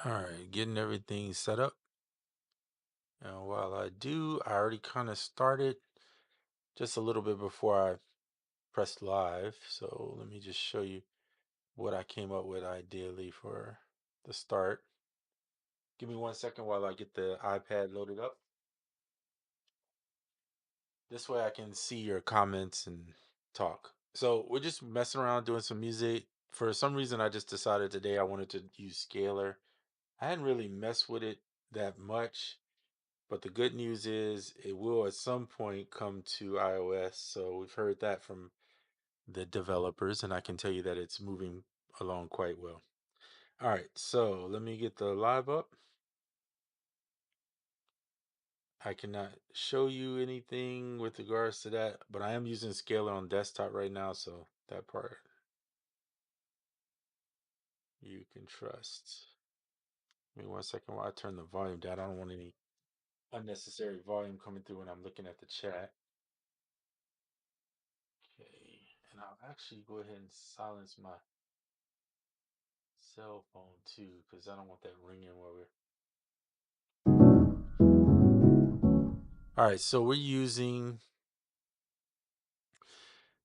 All right, getting everything set up. And while I do, I already kind of started just a little bit before I pressed live. So let me just show you what I came up with ideally for the start. Give me 1 second while I get the iPad loaded up. This way I can see your comments and talk. So we're just messing around doing some music. For some reason, I just decided today I wanted to use Scalar. I hadn't really messed with it that much. But the good news is it will at some point come to iOS. So we've heard that from the developers, and I can tell you that it's moving along quite well. All right, so let me get the live up. I cannot show you anything with regards to that, but I am using Scalar on desktop right now, so that part you can trust. Give me 1 second while I turn the volume down. I don't want any unnecessary volume coming through when I'm looking at the chat. Okay, and I'll actually go ahead and silence my cell phone too, because I don't want that ringing while we're. All right, so we're using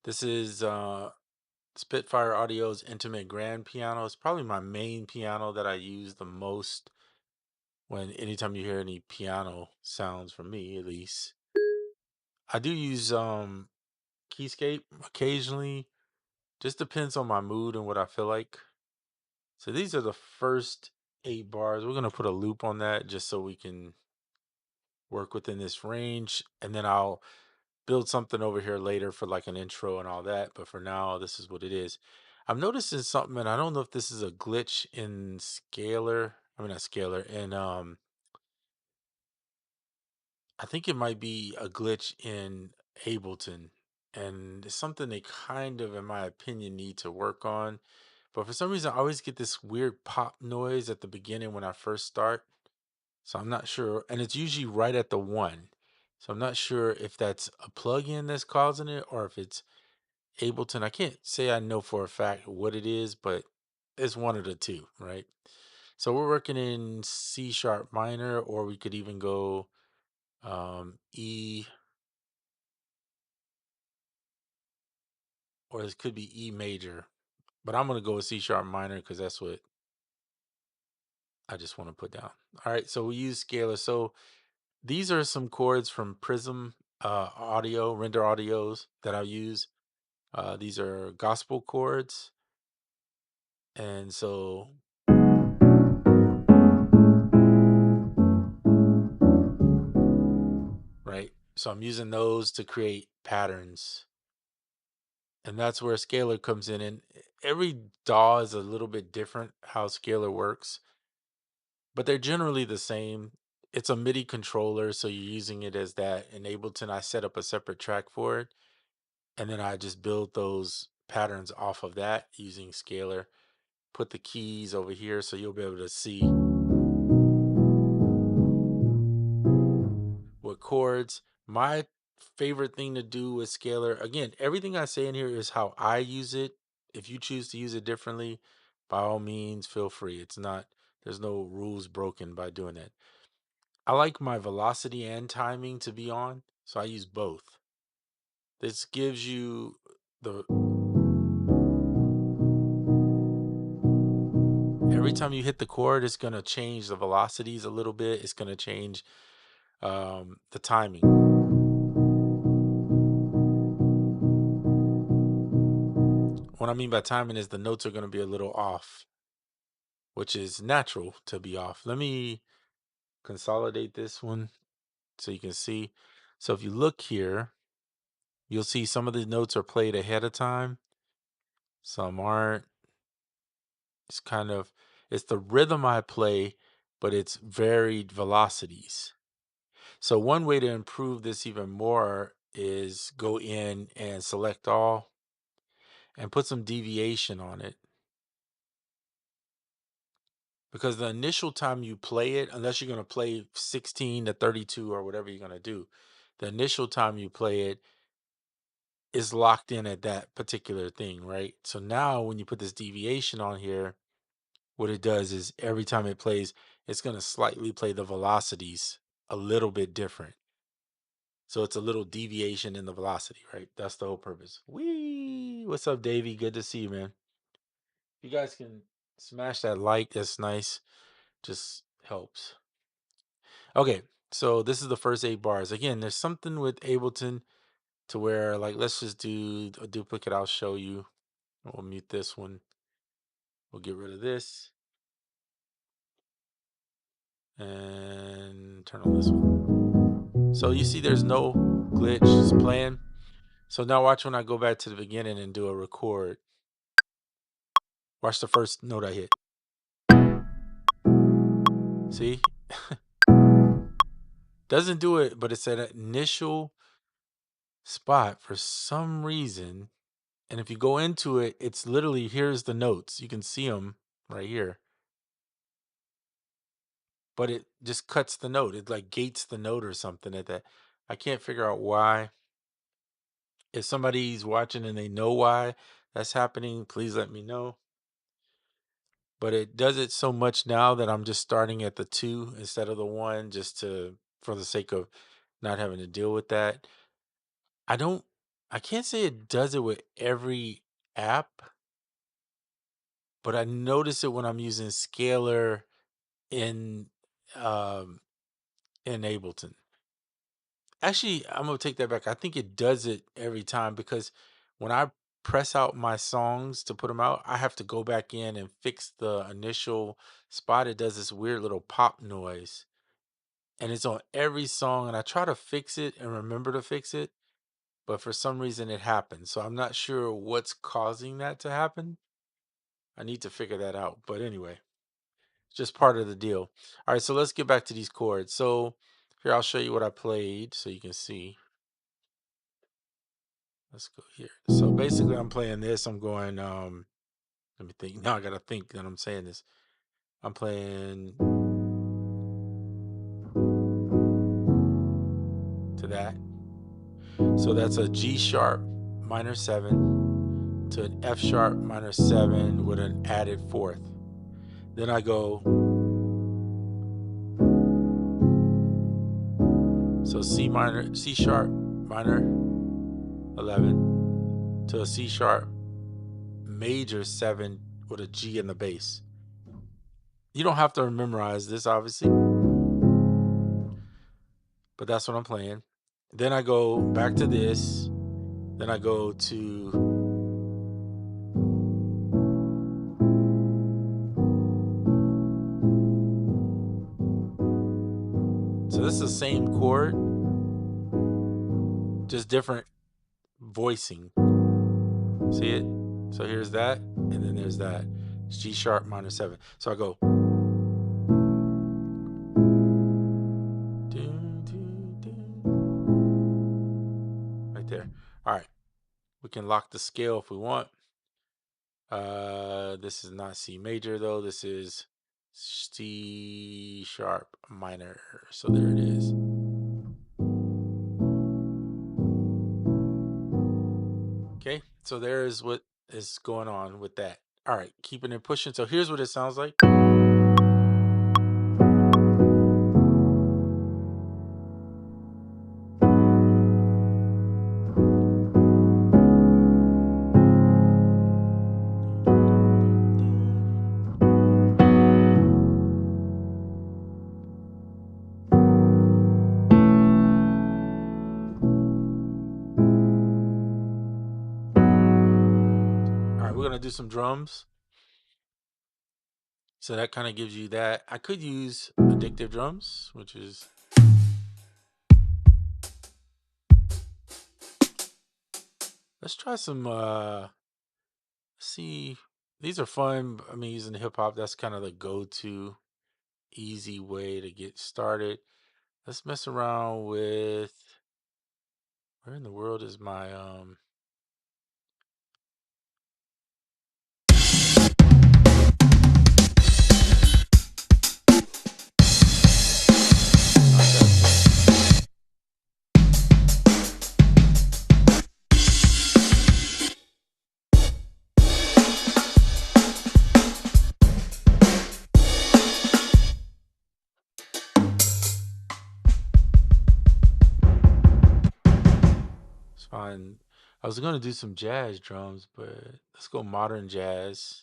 this is Spitfire Audio's Intimate Grand Piano. It's probably my main piano that I use the most when anytime you hear any piano sounds from me, at least. I do use Keyscape occasionally. Just depends on my mood and what I feel like. So these are the first 8 bars. We're gonna put a loop on that just so we can work within this range, and then I'll build something over here later for like an intro and all that. But for now, this is what it is. I'm noticing something, and I don't know if this is a glitch in Scalar. I mean, not Scalar, and I think it might be a glitch in Ableton, and it's something they kind of, in my opinion, need to work on. But for some reason, I always get this weird pop noise at the beginning when I first start. So I'm not sure, and it's usually right at the one. So I'm not sure if that's a plugin that's causing it or if it's Ableton. I can't say I know for a fact what it is, but it's one of the two, right? So we're working in C sharp minor, or we could even go E, or this could be E major. But I'm gonna go with C sharp minor because that's what I just want to put down. All right, so we use scalar. So these are some chords from Prism Audio, Render Audios that I use. These are gospel chords. And so, right. So I'm using those to create patterns. And that's where scalar comes in. And every DAW is a little bit different how scalar works, but they're generally the same. It's a MIDI controller, so you're using it as that. In Ableton, I set up a separate track for it, and then I just build those patterns off of that using scalar. Put the keys over here so you'll be able to see what chords. My favorite thing to do with scalar, again, everything I say in here is how I use it. If you choose to use it differently, by all means, feel free. It's not, there's no rules broken by doing that. I like my velocity and timing to be on, so I use both. This gives you the every time you hit the chord, it's gonna change the velocities a little bit. It's gonna change the timing. What I mean by timing is the notes are gonna be a little off, which is natural to be off. Let me consolidate this one so you can see. So if you look here, you'll see some of the notes are played ahead of time, some aren't. It's kind of it's the rhythm I play, but it's varied velocities. So one way to improve this even more is go in and select all and put some deviation on it. Because the initial time you play it, unless you're going to play 16 to 32 or whatever you're going to do, the initial time you play it is locked in at that particular thing, right? So now when you put this deviation on here, what it does is every time it plays, it's going to slightly play the velocities a little bit different. So it's a little deviation in the velocity, right? That's the whole purpose. Wee! What's up, Davey? Good to see you, man. You guys can smash that like. That's nice. Just helps. Okay, so this is the first 8 bars. Again, there's something with Ableton to where, like, let's just do a duplicate. I'll show you. We'll mute this one. We'll get rid of this. And turn on this one. So you see there's no glitch. It's playing. So now watch when I go back to the beginning and do a record. Watch the first note I hit. See? Doesn't do it, but it's at an initial spot for some reason. And if you go into it, it's literally, here's the notes. You can see them right here. But it just cuts the note. It like gates the note or something at that. I can't figure out why. If somebody's watching and they know why that's happening, please let me know. But it does it so much now that I'm just starting at the 2 instead of the 1, just for the sake of not having to deal with that. I can't say it does it with every app, but I notice it when I'm using Scalar in Ableton. Actually, I'm gonna take that back. I think it does it every time because when I press out my songs to put them out, I have to go back in and fix the initial spot. It does this weird little pop noise, and it's on every song. And I try to fix it and remember to fix it, but for some reason it happens. So I'm not sure what's causing that to happen. I need to figure that out. But anyway, it's just part of the deal. All right, so let's get back to these chords. So here, I'll show you what I played so you can see. Let's go here. So basically I'm playing this. I'm going, let me think. Now I gotta think that I'm saying this. I'm playing to that. So that's a G sharp minor 7 to an F sharp minor 7 with an added 4th. Then I go, so C sharp minor 11 to a C sharp major 7 with a G in the bass. You don't have to memorize this, obviously, but that's what I'm playing. Then I go back to this. Then I go to, so this is the same chord, just different voicing. See it? So here's that, and then there's that. It's G sharp minor 7. So I go, right there. All right, we can lock the scale if we want. This is not C major though. This is C sharp minor. So there it is. Okay, so there's what is going on with that. All right, keeping it pushing. So here's what it sounds like. We're gonna do some drums. So that kind of gives you that. I could use addictive drums, which is, let's try some, see, these are fun. I mean, using hip hop, that's kind of the go-to easy way to get started. Let's mess around with, where in the world is my, fine. I was gonna do some jazz drums, but let's go modern jazz.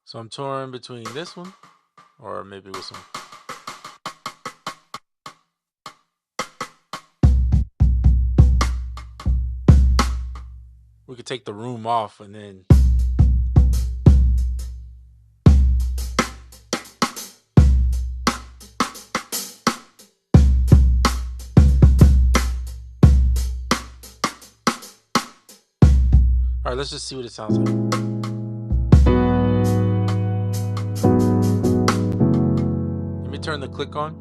So I'm torn between this one or maybe with some. We could take the room off and then. All right, let's just see what it sounds like. Let me turn the click on.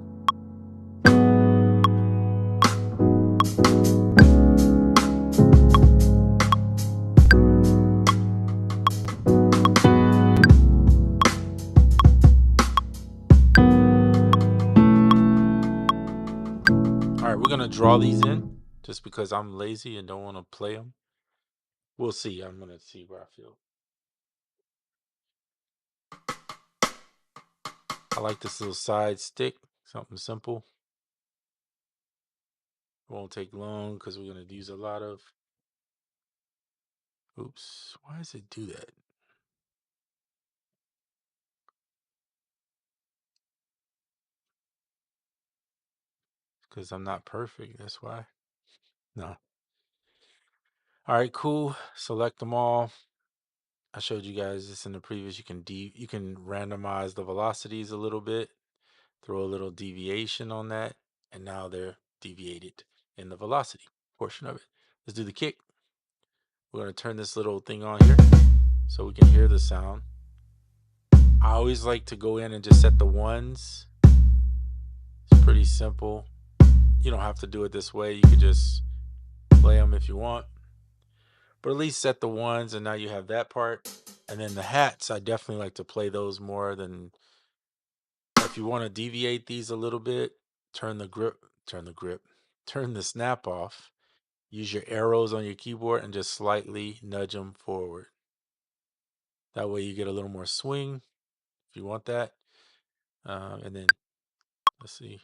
All right, we're gonna draw these in just because I'm lazy and don't want to play them. We'll see. I'm gonna see where I feel. I like this little side stick, something simple. It won't take long because we're gonna use a lot of. Oops, why does it do that? Because I'm not perfect, that's why. No. All right, cool. Select them all. I showed you guys this in the previous. You can randomize the velocities a little bit, throw a little deviation on that, and now they're deviated in the velocity portion of it. Let's do the kick. We're gonna turn this little thing on here so we can hear the sound. I always like to go in and just set the ones. It's pretty simple. You don't have to do it this way. You could just play them if you want. But at least set the ones, and now you have that part. And then the hats, I definitely like to play those more than. If you want to deviate these a little bit, turn the snap off. Use your arrows on your keyboard and just slightly nudge them forward. That way you get a little more swing if you want that. And then, let's see.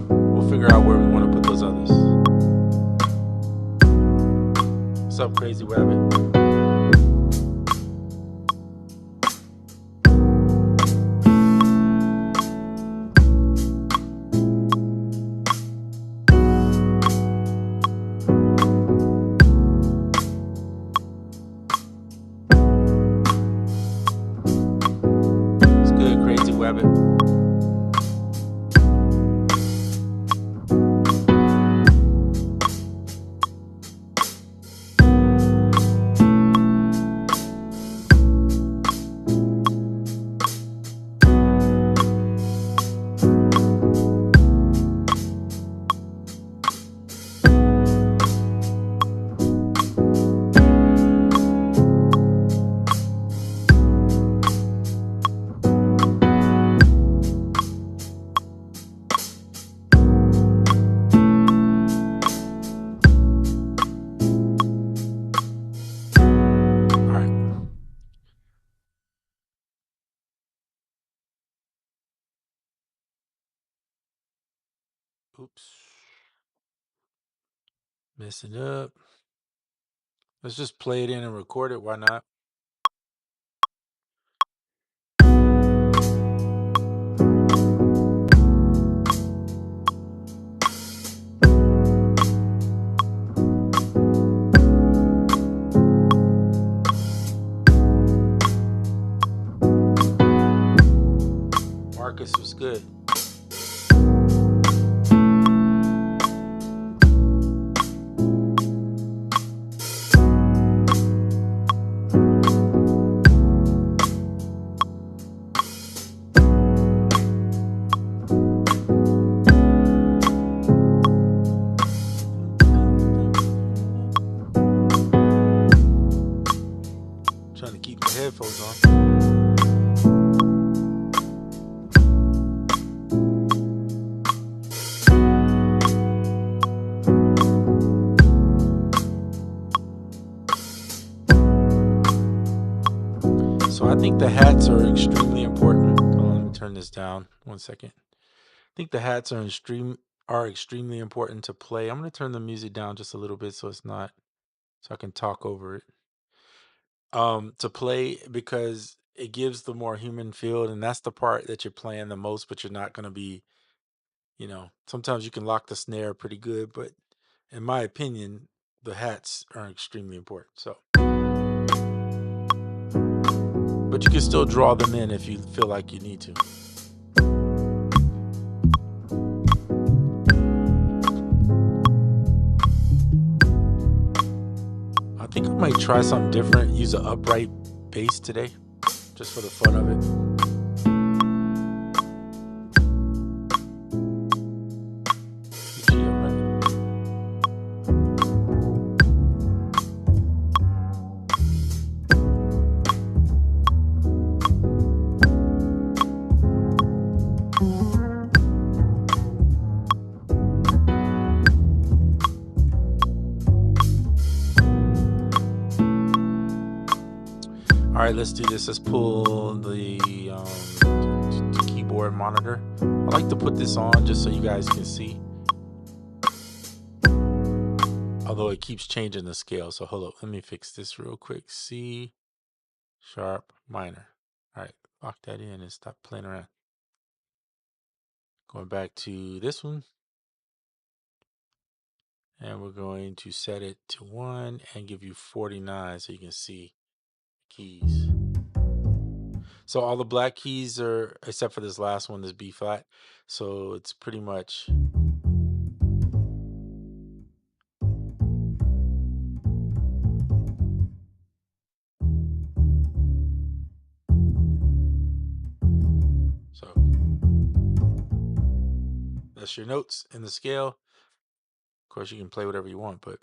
We'll figure out where we want to put those others. What's up, Crazy Rabbit? It's good, Crazy Rabbit. Oops. Messing up. Let's just play it in and record it. Why not? Marcus was good. think the hats are extremely important. Hold on, let me turn this down 1 second. I think the hats are extremely important to play. I'm gonna turn the music down just a little bit so it's not so I can talk over it. To play because it gives the more human feel, and that's the part that you're playing the most, but you're not gonna be, sometimes you can lock the snare pretty good, but in my opinion, the hats are extremely important. So, but you can still draw them in if you feel like you need to. I think I might try something different, use an upright bass today, just for the fun of it. G upright. All right, let's do this. Let's pull the keyboard monitor. I like to put this on just so you guys can see. Although it keeps changing the scale. So hold up, let me fix this real quick. C sharp minor. All right, lock that in and stop playing around. Going back to this one. And we're going to set it to 1 and give you 49 so you can see keys. So all the black keys are, except for this last one, this B flat. So it's pretty much so that's your notes in the scale. Of course, you can play whatever you want, but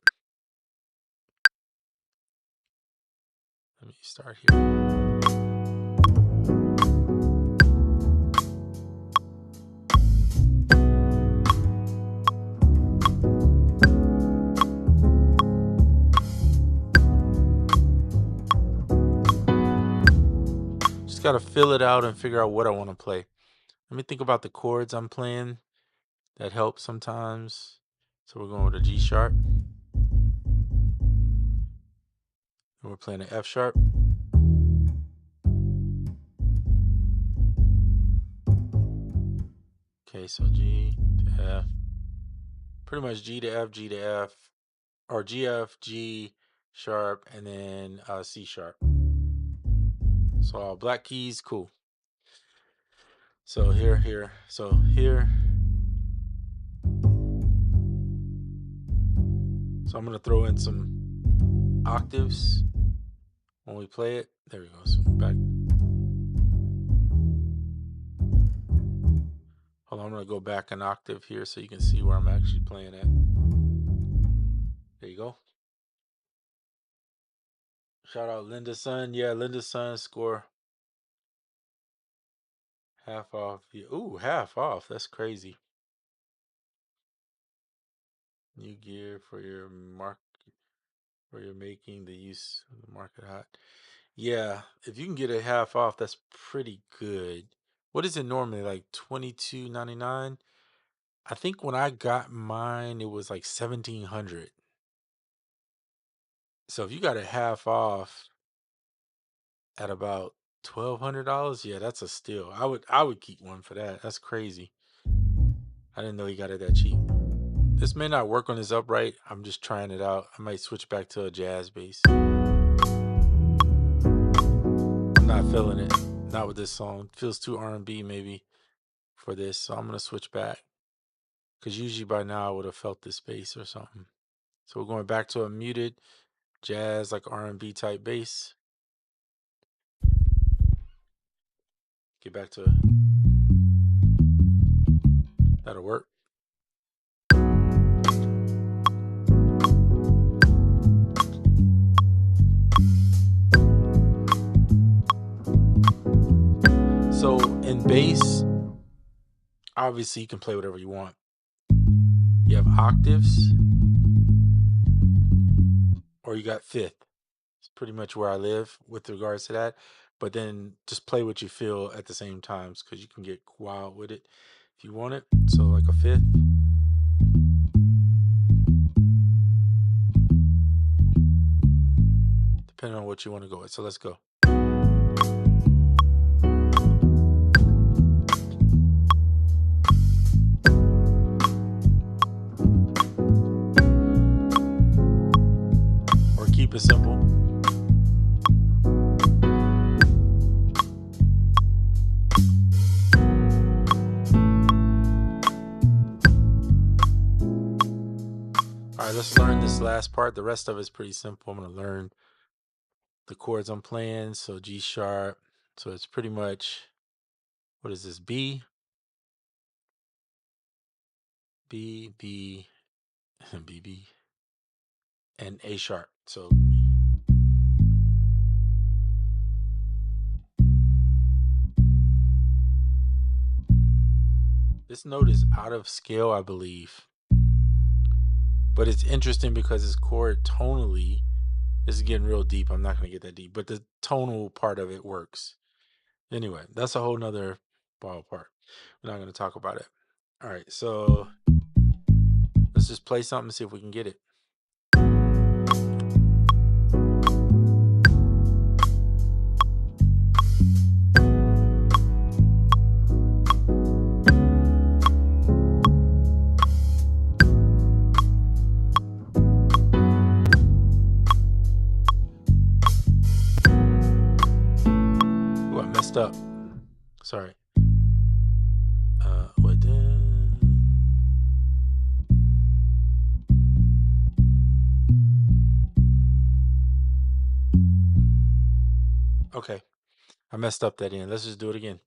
let me start here. Just got to fill it out and figure out what I want to play. Let me think about the chords I'm playing. That helps sometimes. So we're going with a G sharp. And we're playing an F sharp. Okay, so G to F. Pretty much G to F, G to F, or G, F, G sharp, and then C sharp. So all black keys, cool. So here. So here. So I'm gonna throw in some octaves when we play it. There we go. So back. Hold on, I'm gonna go back an octave here so you can see where I'm actually playing at. There you go. Shout out Linda Sun. Yeah, Linda Sun score half off. Ooh, half off. That's crazy. New gear for your making the use of the market hot. Yeah, if you can get a half off, that's pretty good. What is it normally, like $22.99? I think when I got mine, it was like 1,700. So if you got a half off at about $1,200, yeah, that's a steal. I would keep one for that. That's crazy. I didn't know you got it that cheap. This may not work on this upright. I'm just trying it out. I might switch back to a jazz bass. I'm not feeling it. Not with this song. It feels too R&B maybe for this. So I'm gonna switch back. Because usually by now I would have felt this bass or something. So we're going back to a muted jazz, like R&B type bass. Get back to that'll work. So in bass, obviously you can play whatever you want. You have octaves, or you got fifth. It's pretty much where I live with regards to that. but then just play what you feel at the same times because you can get wild with it if you want it. So like a fifth, depending on what you want to go with. So let's go. Or keep it simple. All right, let's learn this last part. The rest of it's pretty simple. I'm going to learn the chords I'm playing. So G sharp. So it's pretty much, what is this? B, B, B, B, B, and A sharp. So this note is out of scale, I believe. But it's interesting because it's chord tonally. This is getting real deep. I'm not going to get that deep, but the tonal part of it works. Anyway, that's a whole nother ball part. We're not going to talk about it. All right, so let's just play something and see if we can get it. Ooh, I messed up. Sorry. What then? Okay, I messed up that end. Let's just do it again.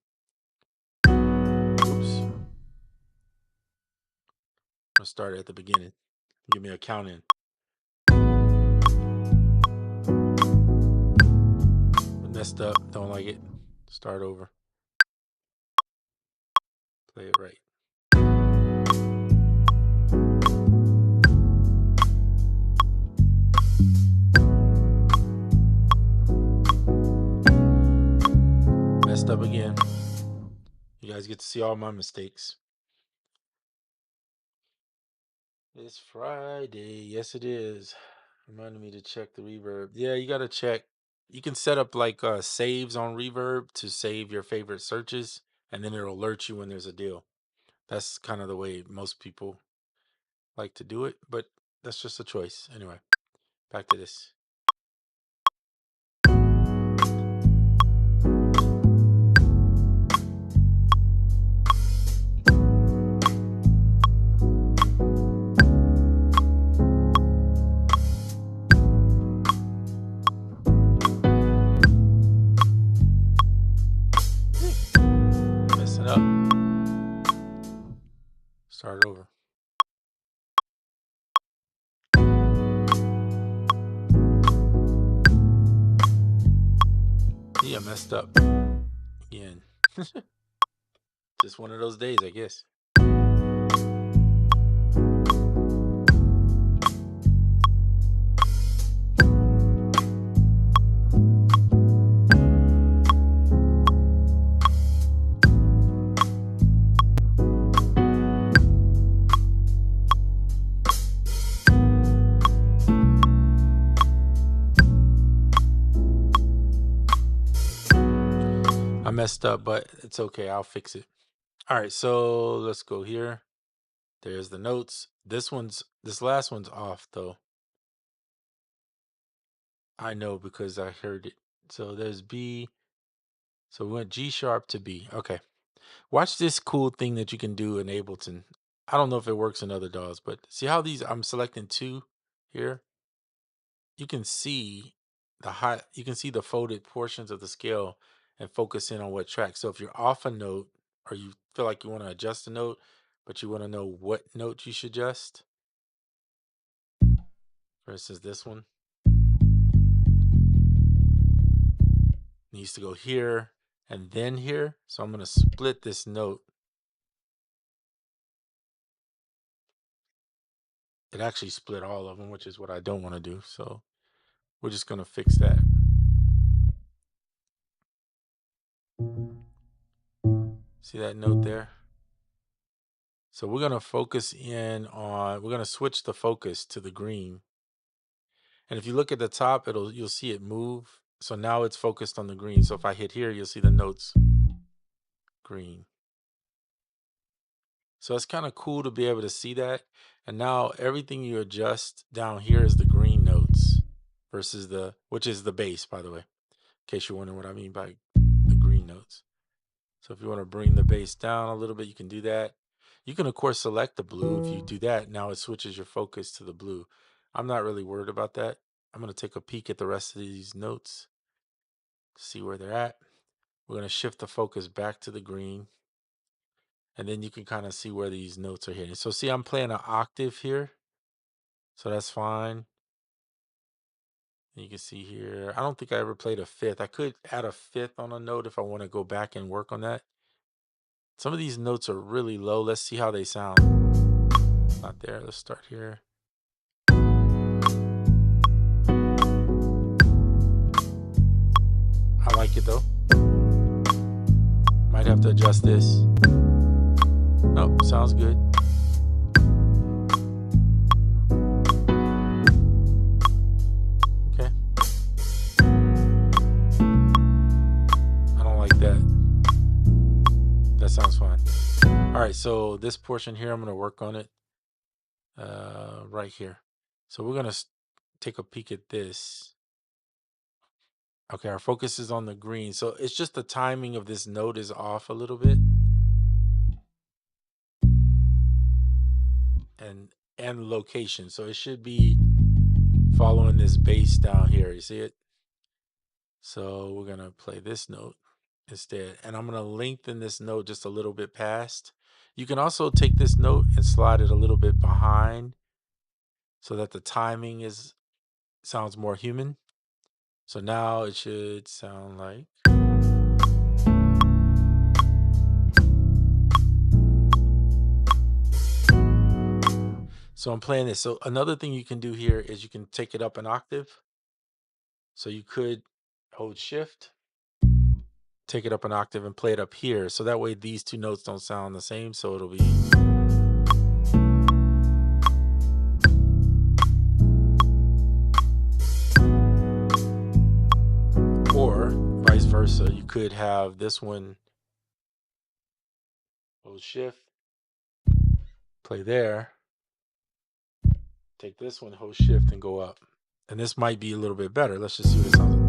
Oops. I'm gonna start at the beginning. Give me a count in. Messed up. Don't like it. Start over. Play it right. Messed up again. You guys get to see all my mistakes. It's Friday. Yes, it is. Reminded me to check the reverb. Yeah, you got to check. You can set up like saves on reverb to save your favorite searches, and then it'll alert you when there's a deal. That's kind of the way most people like to do it, but that's just a choice. Anyway, back to this. Messing up. Start over. Yeah, messed up again. Just one of those days, I guess. I messed up, but it's okay. I'll fix it. All right, so let's go here. There's the notes. This last one's off though. I know because I heard it. So there's B. So we went G sharp to B. Okay. Watch this cool thing that you can do in Ableton. I don't know if it works in other DAWs, but see how these I'm selecting two here? You can see you can see the folded portions of the scale and focus in on what track. So if you're off a note or you feel like you want to adjust a note, but you want to know what note you should adjust, for instance, this one needs to go here and then here. So I'm going to split this note. It actually split all of them, which is what I don't want to do. So we're just going to fix that. See that note there? So we're gonna focus in on, we're gonna switch the focus to the green. And if you look at the top, you'll see it move. So now it's focused on the green. So if I hit here, you'll see the notes green. So it's kind of cool to be able to see that. And now everything you adjust down here is the green notes versus which is the bass, by the way, in case you're wondering what I mean by the green notes. So if you want to bring the bass down a little bit, you can do that. You can, of course, select the blue. If you do that, now it switches your focus to the blue. I'm not really worried about that. I'm going to take a peek at the rest of these notes, see where they're at. We're going to shift the focus back to the green. And then you can kind of see where these notes are hitting. So see, I'm playing an octave here. So that's fine. And you can see here, I don't think I ever played a fifth. I could add a fifth on a note if I want to go back and work on that. Some of these notes are really low. Let's see how they sound. Not there. Let's start here. I like it though. Might have to adjust this. Oh, sounds good. Okay. I don't like that. That sounds fine. All right, so this portion here, I'm going to work on it right here. So we're going to take a peek at this. Okay, our focus is on the green. So it's just the timing of this note is off a little bit. And location. So it should be following this bass down here. You see it? So we're going to play this note instead. And I'm going to lengthen this note just a little bit past. You can also take this note and slide it a little bit behind so that the timing sounds more human. So now it should sound like. So I'm playing this. So another thing you can do here is you can take it up an octave. So you could hold shift, take it up an octave and play it up here. So that way these two notes don't sound the same. So it'll be. Or vice versa. You could have this one hold shift, play there, take this one, hold shift and go up. And this might be a little bit better. Let's just see what it sounds like.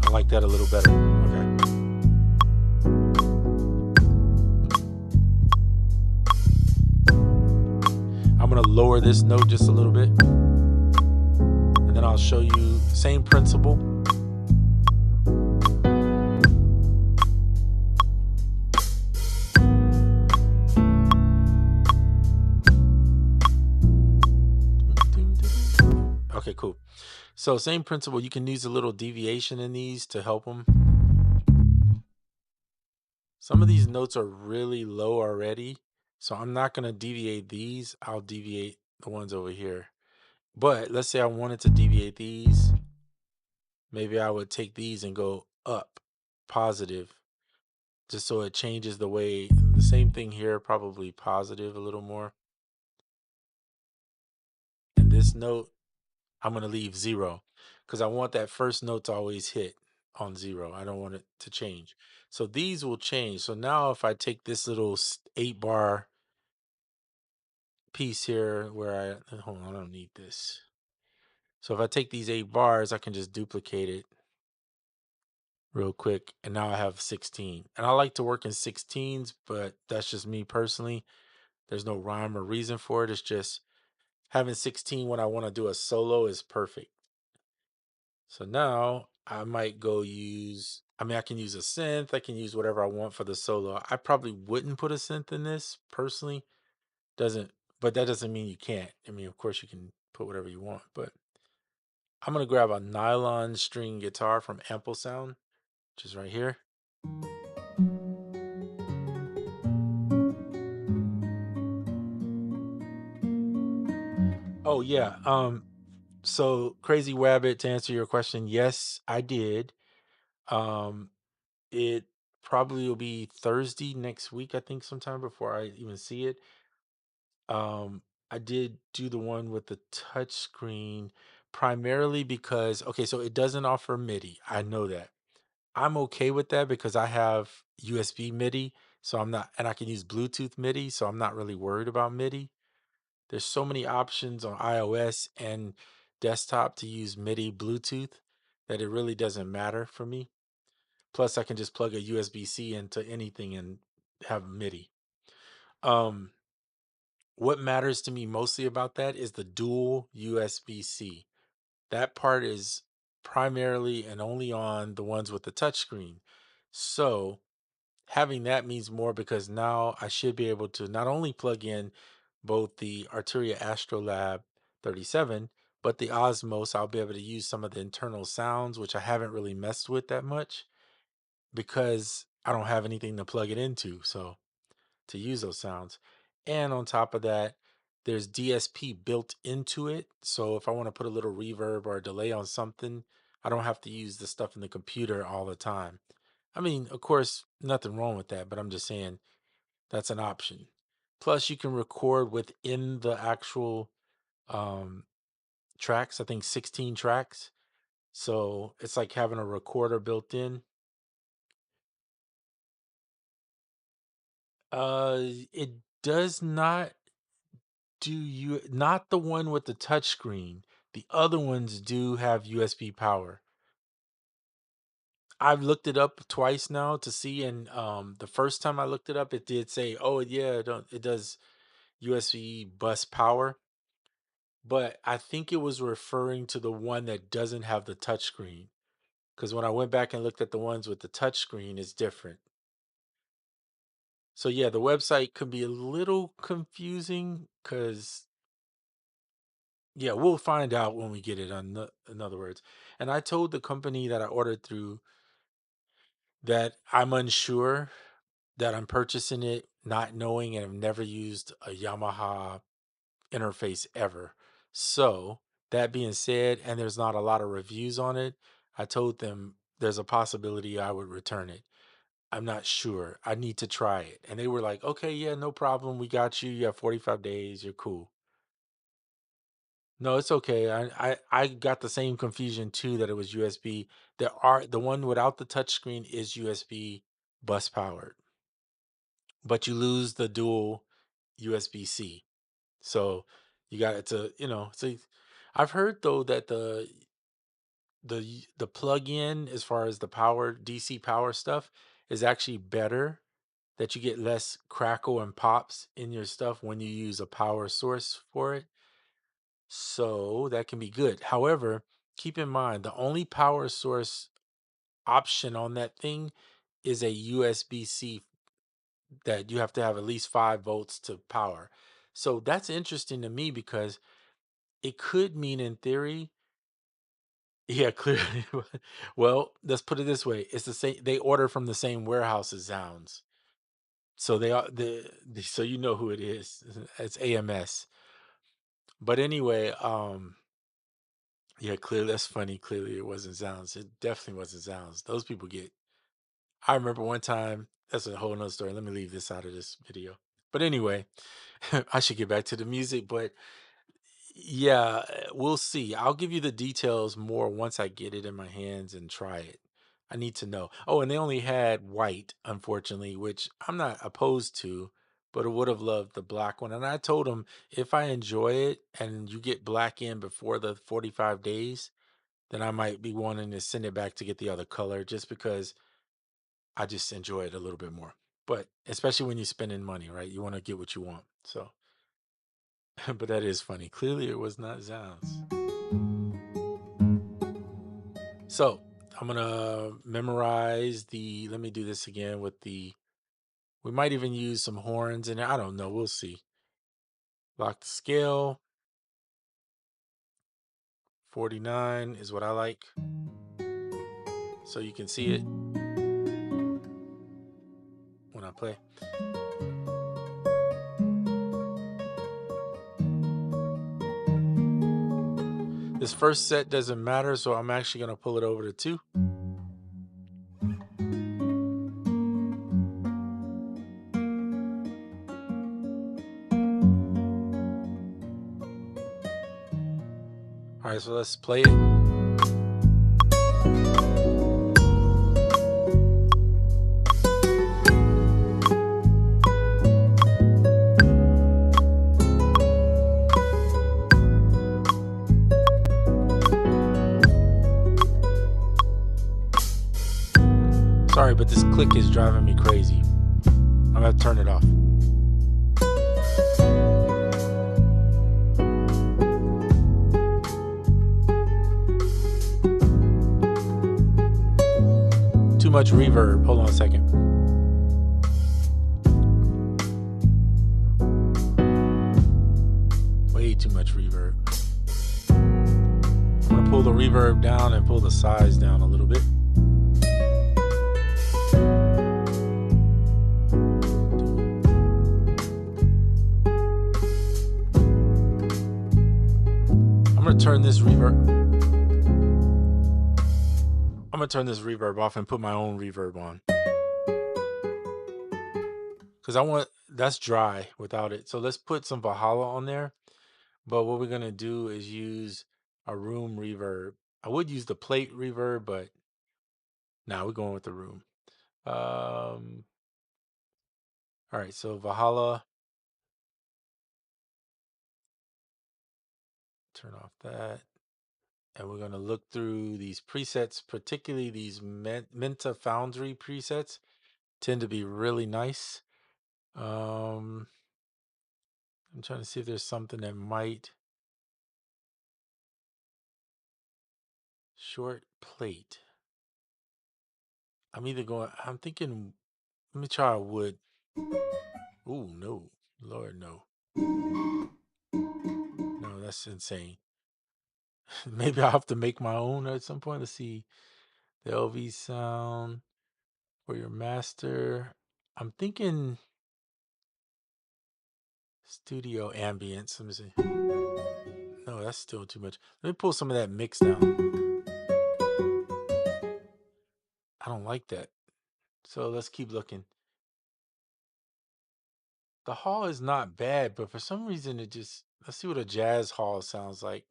I like that a little better. Okay. I'm going to lower this note just a little bit. And then I'll show you same principle. Okay, cool. So same principle. You can use a little deviation in these to help them. Some of these notes are really low already. So I'm not going to deviate these. I'll deviate the ones over here. But let's say I wanted to deviate these. Maybe I would take these and go up, positive, just so it changes the way. The same thing here, probably positive a little more. And this note, I'm going to leave 0 because I want that first note to always hit on 0. I don't want it to change. So these will change. So now if I take this little 8-bar piece here where hold on, I don't need this. So if I take these 8 bars, I can just duplicate it real quick. And now I have 16. And I like to work in 16s, but that's just me personally. There's no rhyme or reason for it. It's just having 16 when I want to do a solo is perfect. So now I might go use, I can use a synth. I can use whatever I want for the solo. I probably wouldn't put a synth in this personally. But that doesn't mean you can't. Of course you can put whatever you want, but I'm going to grab a nylon string guitar from Ample Sound, which is right here. Oh yeah. So Crazy Rabbit, to answer your question, yes, I did. Um, it probably will be Thursday next week, I think, sometime before I even see it. Um, I did do the one with the touch screen primarily because okay, so it doesn't offer MIDI. I know that. I'm okay with that because I have USB MIDI, so I'm not, and I can use Bluetooth MIDI, so I'm not really worried about MIDI. There's so many options on iOS and desktop to use MIDI Bluetooth that it really doesn't matter for me. Plus, I can just plug a USB-C into anything and have MIDI. Um, what matters to me mostly about that is the dual USB-C. That part is primarily and only on the ones with the touchscreen. So having that means more because now I should be able to not only plug in both the Arturia Astrolab 37, but the Osmos. I'll be able to use some of the internal sounds, which I haven't really messed with that much because I don't have anything to plug it into. So to use those sounds. And on top of that, there's DSP built into it. So if I want to put a little reverb or a delay on something, I don't have to use the stuff in the computer all the time. I mean, of course, nothing wrong with that, but I'm just saying that's an option. Plus, you can record within the actual um, tracks. I think 16 tracks. So it's like having a recorder built in. It does not do you not the one with the touch screen. The other ones do have USB power. I've looked it up twice now to see, and the first time I looked it up, it did say, "Oh yeah, it does USB bus power." But I think it was referring to the one that doesn't have the touch screen. Because when I went back and looked at the ones with the touch screen, it's different. So yeah, the website could be a little confusing because yeah, we'll find out when we get it. In other words, and I told the company that I ordered through that I'm unsure that I'm purchasing it, not knowing, and have never used a Yamaha interface ever. So that being said, and there's not a lot of reviews on it, I told them there's a possibility I would return it. I'm not sure. I need to try it. And they were like, okay, yeah, no problem. We got you. You have 45 days. You're cool. No, it's okay. I got the same confusion too that it was USB. The one without the touchscreen is USB bus powered, but you lose the dual USB-C. So you got it to, so I've heard though that the plug-in as far as the power DC power stuff is actually better, that you get less crackle and pops in your stuff when you use a power source for it. So that can be good. However, keep in mind the only power source option on that thing is a USB-C that you have to have at least 5 volts to power. So that's interesting to me because it could mean in theory, yeah, clearly. Well, let's put it this way. It's the same, they order from the same warehouse as Zounds. So they are so you know who it is. It's AMS. But anyway, yeah, clearly that's funny. Clearly it wasn't Zounds. It definitely wasn't Zounds. Those people get I remember one time, that's a whole nother story. Let me leave this out of this video. But anyway, I should get back to the music, but yeah, we'll see. I'll give you the details more once I get it in my hands and try it. I need to know. Oh, and they only had white, unfortunately, which I'm not opposed to, but I would have loved the black one. And I told them if I enjoy it and you get black in before the 45 days, then I might be wanting to send it back to get the other color just because I just enjoy it a little bit more. But especially when you're spending money, right? You want to get what you want. So, but that is funny. Clearly, it was not Zounds. So I'm gonna memorize the. Let me do this again with the. We might even use some horns in it. I don't know. We'll see. Lock the scale. 49 is what I like. So you can see it when I play. This first set doesn't matter, so I'm actually gonna pull it over to 2. All right, so let's play it. Sorry, but this click is driving me crazy. I'm gonna turn it off. Too much reverb. Hold on a second. Way too much reverb. I'm gonna pull the reverb down and pull the size down a little bit. I'm gonna turn this reverb off and put my own reverb on. Because that's dry without it. So let's put some Valhalla on there. But what we're gonna do is use a room reverb. I would use the plate reverb, but now we're going with the room. All right, so Valhalla. Turn off that. And we're gonna look through these presets, particularly these Menta Foundry presets tend to be really nice. I'm trying to see if there's something that might. Short plate. I'm thinking, let me try a wood. Ooh, no. Lord, no. No, that's insane. Maybe I'll have to make my own at some point. Let's see. The LV sound for your master. I'm thinking studio ambience. Let me see. No, that's still too much. Let me pull some of that mix down. I don't like that. So let's keep looking. The hall is not bad, but for some reason let's see what a jazz hall sounds like.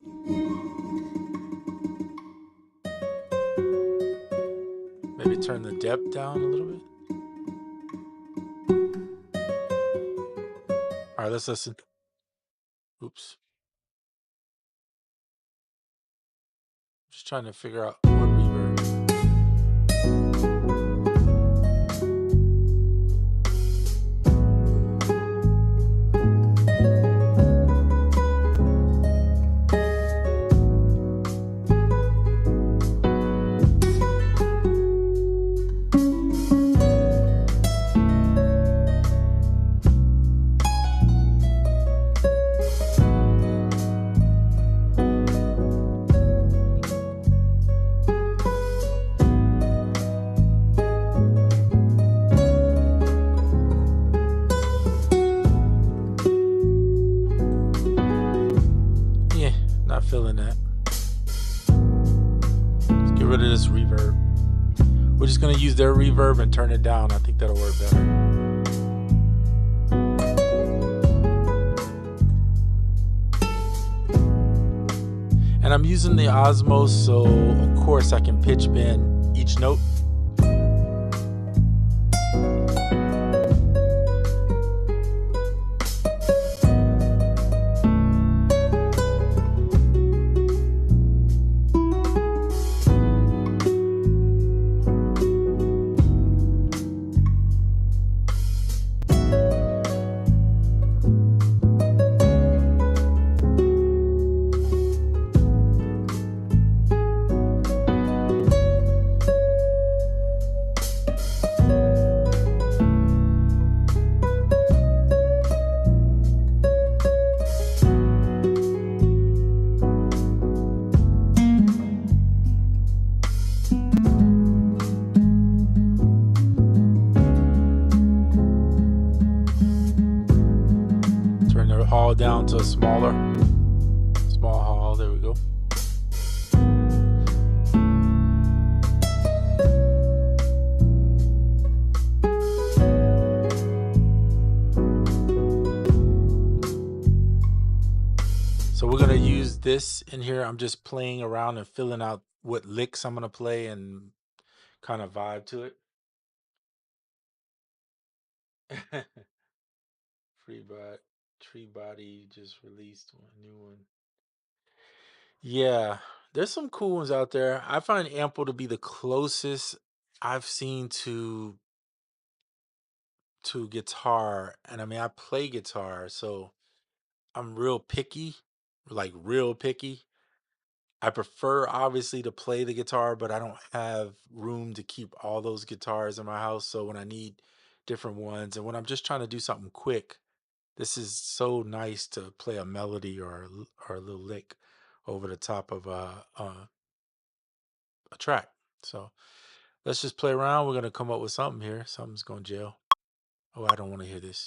Maybe turn the depth down a little bit. All right, let's listen. Oops. Just trying to figure out what reverb. Feeling that. Let's get rid of this reverb. We're just gonna use their reverb and turn it down. I think that'll work better. And I'm using the Osmos, so of course I can pitch bend each note. Hall down to a small hall. There we go. So So we're gonna use this in here. I'm just playing around and filling out what licks I'm gonna play and kind of vibe to it. Free bot Tree Body just released one new one. Yeah, there's some cool ones out there. I find Ample to be the closest I've seen to guitar. And I mean, I play guitar, so I'm real picky, like real picky. I prefer obviously to play the guitar, but I don't have room to keep all those guitars in my house. So when I need different ones and when I'm just trying to do something quick, this is so nice to play a melody or a little lick over the top of a track. So let's just play around. We're gonna come up with something here. Something's going to jail. Oh, I don't want to hear this.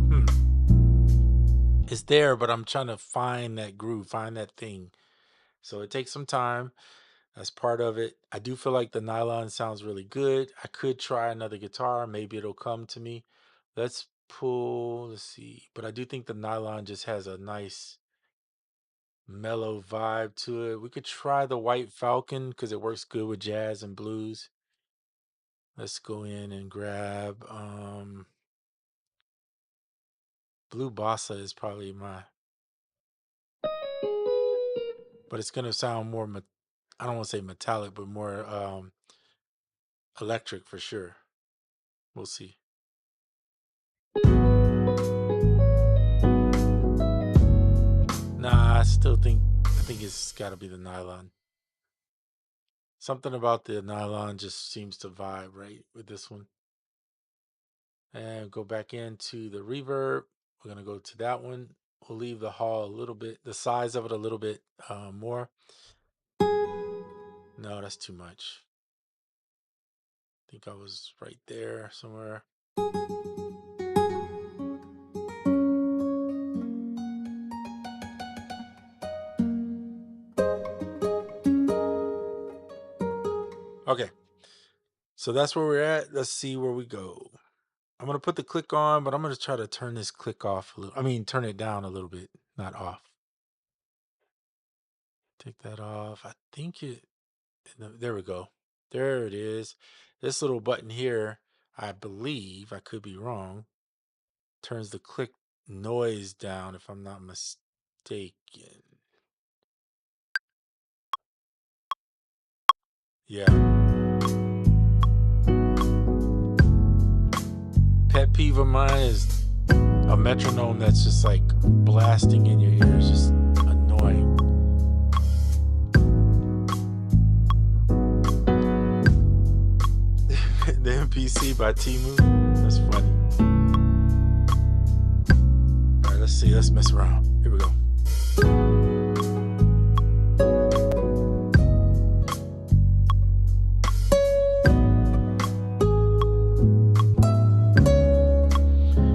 Hmm. It's there, but I'm trying to find that groove, find that thing. So it takes some time. That's part of it. I do feel like the nylon sounds really good. I could try another guitar. Maybe it'll come to me. Let's see. But I do think the nylon just has a nice mellow vibe to it. We could try the White Falcon because it works good with jazz and blues. Let's go in and grab Blue Bossa is probably but it's gonna sound more I don't want to say metallic, but more electric for sure. We'll see. Nah, I think it's got to be the nylon. Something about the nylon just seems to vibe right with this one. And go back into the reverb. We're gonna go to that one. We'll leave the hall a little bit, the size of it a little bit more. No, that's too much. I think I was right there somewhere. Okay, so that's where we're at. Let's see where we go. I'm gonna put the click on, but I'm gonna try to turn this click off a little. I mean, turn it down a little bit, not off. Take that off. I think it. There we go. There it is. This little button here, I believe, I could be wrong, turns the click noise down if I'm not mistaken. Yeah. Pet peeve of mine is a metronome that's just like blasting in your ears, just annoying. The MPC by Timu. That's funny. All right, let's see. Let's mess around. Here we go.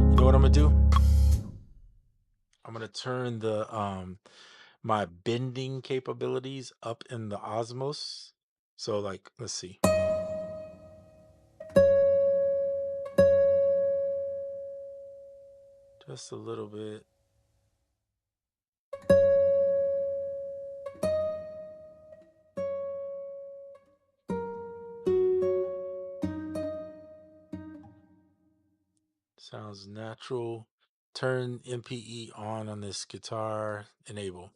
You know what I'm gonna do? I'm gonna turn the my bending capabilities up in the Osmos. So like, let's see. Just a little bit. Sounds natural. Turn MPE on this guitar. Enable.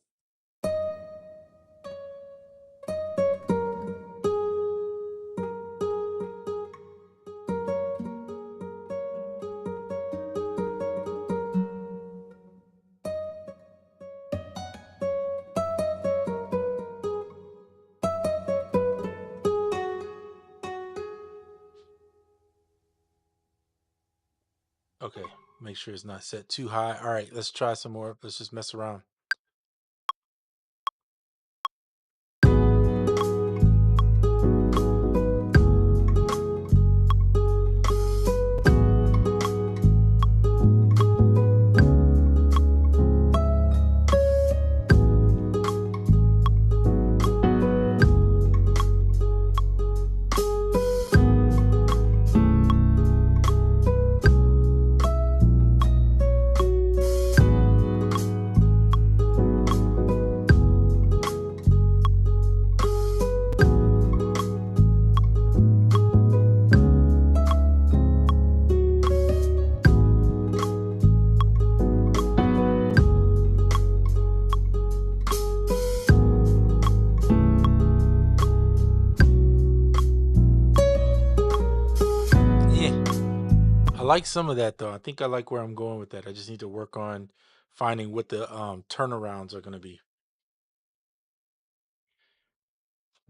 Okay, make sure it's not set too high. All right, let's try some more. Let's just mess around. Yeah, I like some of that though. I think I like where I'm going with that. I just need to work on finding what the turnarounds are going to be.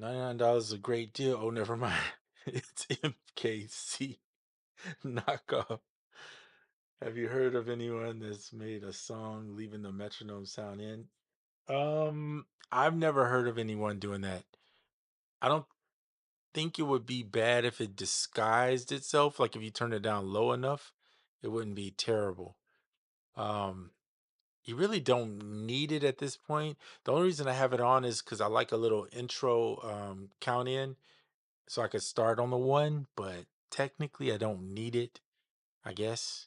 $99 is a great deal. Oh, never mind. It's MKC knockoff. Have you heard of anyone that's made a song leaving the metronome sound in? I've never heard of anyone doing that. I don't think it would be bad if it disguised itself. Like if you turn it down low enough, it wouldn't be terrible. Um, you really don't need it at this point. The only reason I have it on is because I like a little intro count in, so I could start on the one. But technically, I don't need it, I guess.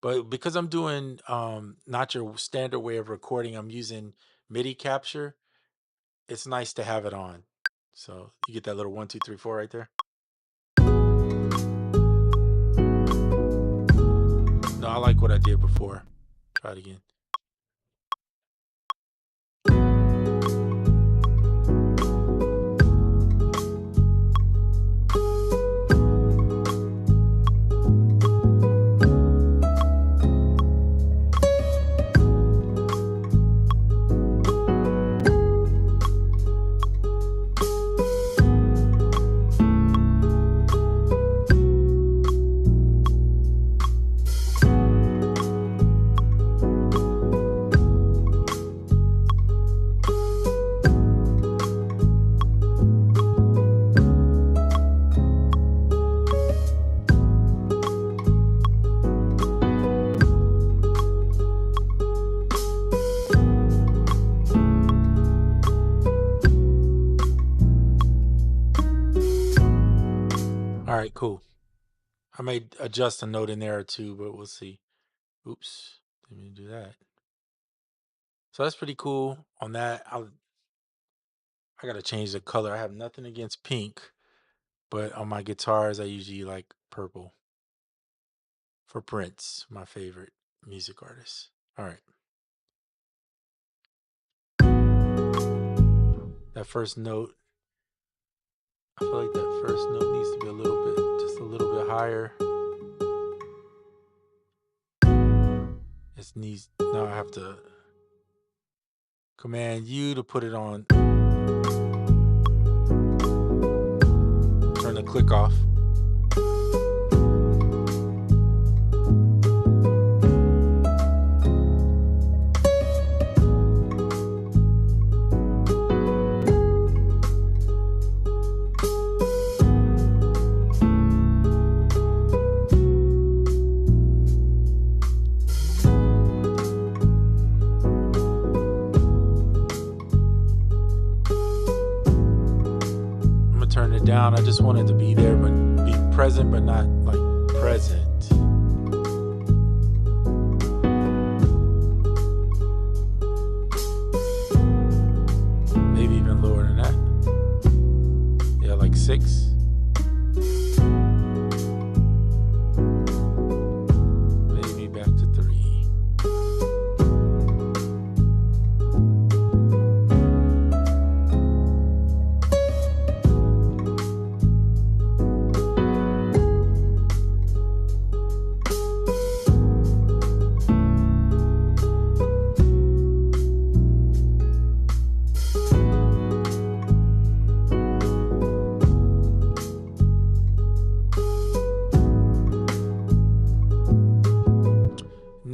But because I'm doing not your standard way of recording, I'm using MIDI capture. It's nice to have it on. So you get that little 1, 2, 3, 4 right there. No, I like what I did before. Try it again. All right, cool. I may adjust a note in there or two, but we'll see. Oops, didn't mean to do that. So that's pretty cool. On that, I gotta change the color. I have nothing against pink, but on my guitars, I usually like purple. For Prince, my favorite music artist. All right, that first note. I feel like that first note needs to be a little bit, just a little bit higher. It needs, now I have to command U to put it on, turn the click off. Turn it down. I just wanted to be there, but be present, but not like present. Maybe even lower than that. Yeah, like 6. Maybe back to 3.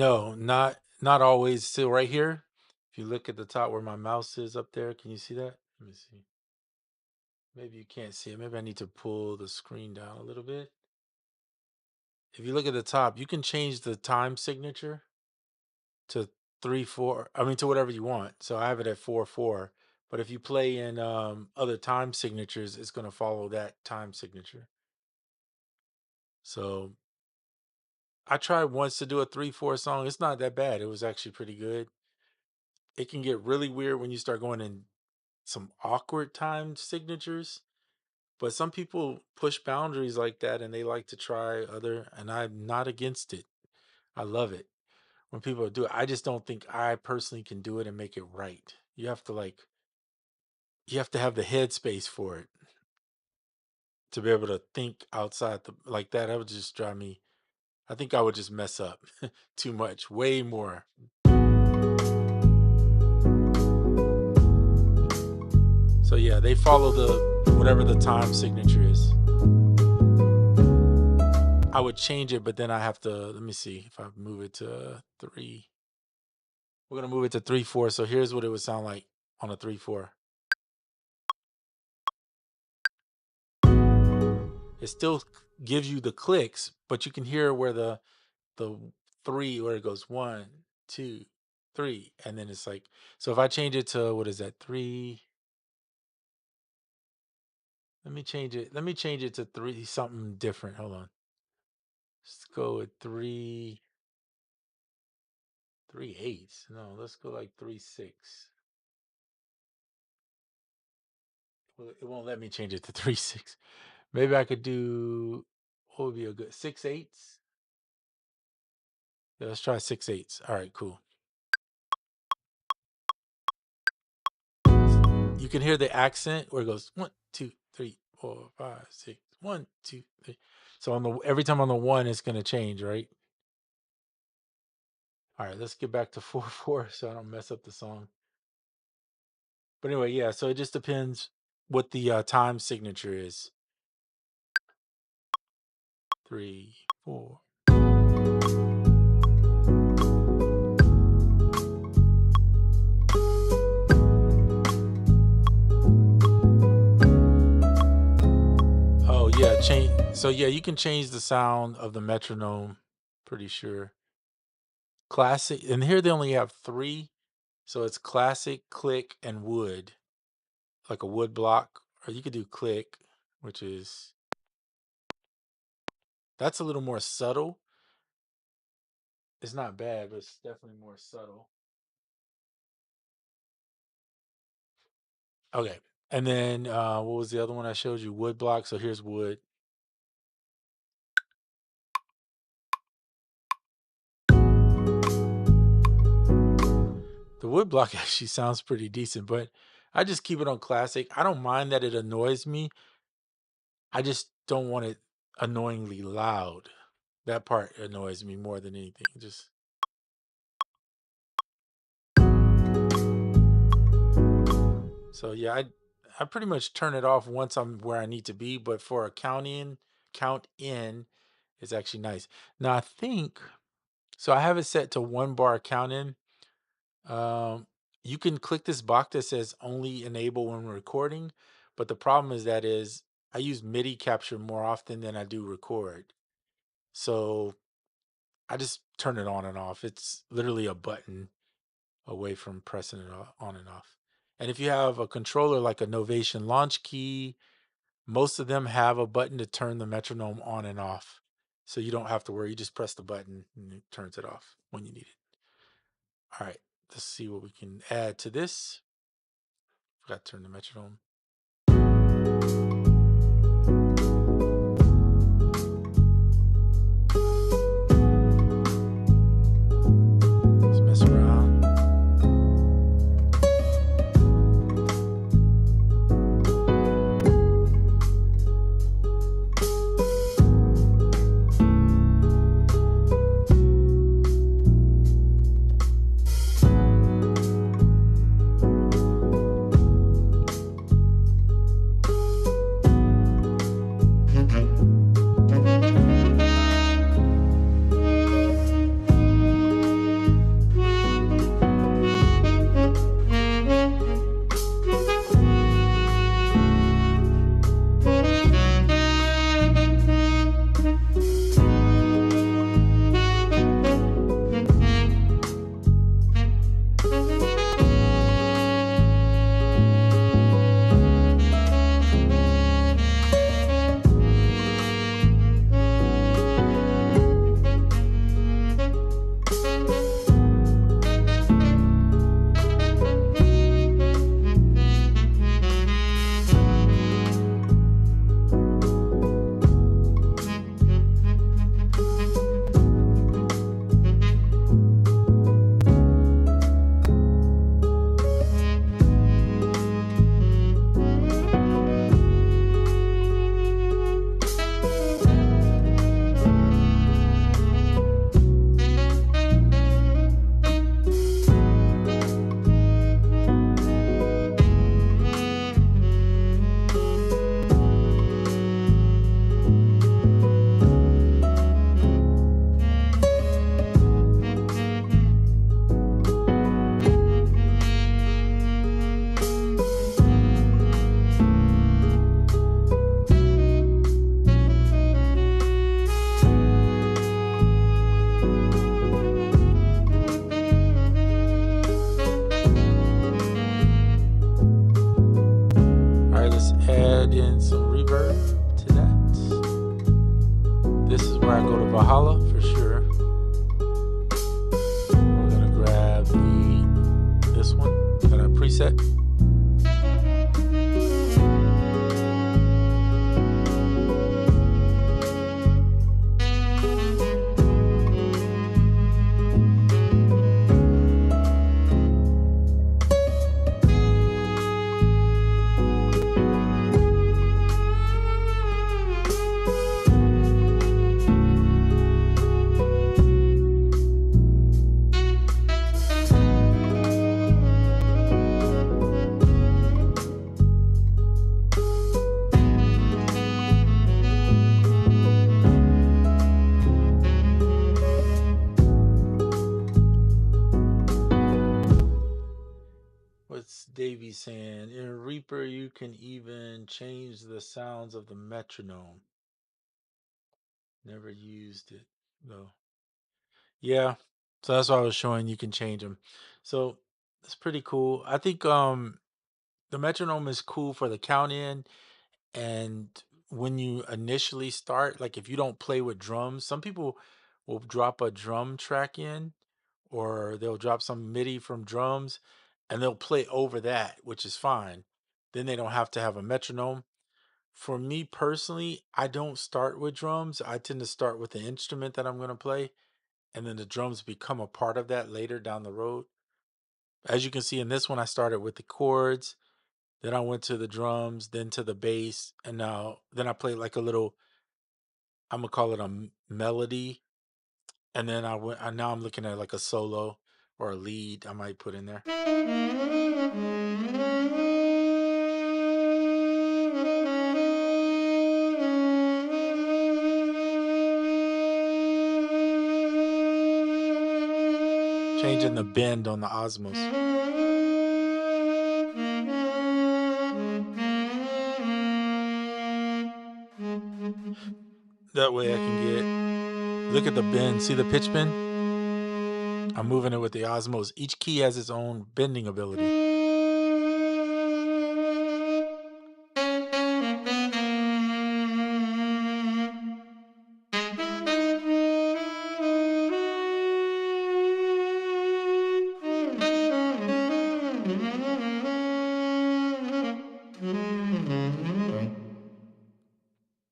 No, not always. So right here, if you look at the top where my mouse is up there, can you see that? Let me see. Maybe you can't see it. Maybe I need to pull the screen down a little bit. If you look at the top, you can change the time signature to 3/4. I mean, to whatever you want. So I have it at 4/4. But if you play in other time signatures, it's going to follow that time signature. So I tried once to do a 3/4 song. It's not that bad. It was actually pretty good. It can get really weird when you start going in some awkward time signatures. But some people push boundaries like that and they like to try other, and I'm not against it. I love it when people do it. I just don't think I personally can do it and make it right. You have to have the headspace for it to be able to think outside the like that. That would just drive me. I think I would just mess up too much, way more. So yeah, they follow the whatever the time signature is. I would change it, but then I have to let me see if I move it to 3. We're gonna move it to 3/4. So here's what it would sound like on a 3/4. It still gives you the clicks, but you can hear where the 3 where it goes 1, 2, 3, and then it's like so if I change it to what is that 3? Let me change it. Let me change it to 3 something different. Hold on. Let's go with 3/8. No, let's go like 3/6. Well, it won't let me change it to 3/6. Maybe I could do what would be a good 6/8? Yeah, let's try 6/8. All right, cool. You can hear the accent where it goes 1, 2, 3, 4, 5, 6. 1, 2, 3. So on the every time on the 1, it's gonna change, right? All right, let's get back to 4/4 so I don't mess up the song. But anyway, yeah. So it just depends what the time signature is. 3, 4. Oh yeah, change. So yeah, you can change the sound of the metronome. Pretty sure. Classic, and here they only have 3. So it's classic, click, and wood, like a wood block. Or you could do click, which is that's a little more subtle. It's not bad, but it's definitely more subtle. Okay. And then what was the other one I showed you? Wood block. So here's wood. The wood block actually sounds pretty decent, but I just keep it on classic. I don't mind that it annoys me. I just don't want it annoyingly loud. That part annoys me more than anything. Just so yeah, I pretty much turn it off once I'm where I need to be, but for a count in is actually nice. Now I think so I have it set to 1 bar count in. Um, you can click this box that says only enable when recording, but the problem is I use MIDI capture more often than I do record. So I just turn it on and off. It's literally a button away from pressing it on and off. And if you have a controller like a Novation Launch Key, most of them have a button to turn the metronome on and off. So you don't have to worry. You just press the button and it turns it off when you need it. All right, let's see what we can add to this. Forgot to turn the metronome. Let's mess around. Valhalla for sure. We're gonna grab the this one that I preset. What's Davey saying? In Reaper, you can even change the sounds of the metronome. Never used it though. Yeah, so that's why I was showing you can change them. So it's pretty cool. I think the metronome is cool for the count in, and when you initially start, like if you don't play with drums, some people will drop a drum track in, or they'll drop some MIDI from drums and they'll play over that, which is fine. Then they don't have to have a metronome. For me personally, I don't start with drums. I tend to start with the instrument that I'm going to play, and then the drums become a part of that later down the road. As you can see in this one, I started with the chords, then I went to the drums, then to the bass, and now then I played like a little, I'm gonna call it a melody, and then I went. And now I'm looking at like a solo or a lead I might put in there. Changing the bend on the Osmos. That way I can get, look at the bend. See the pitch bend? I'm moving it with the Osmos. Each key has its own bending ability.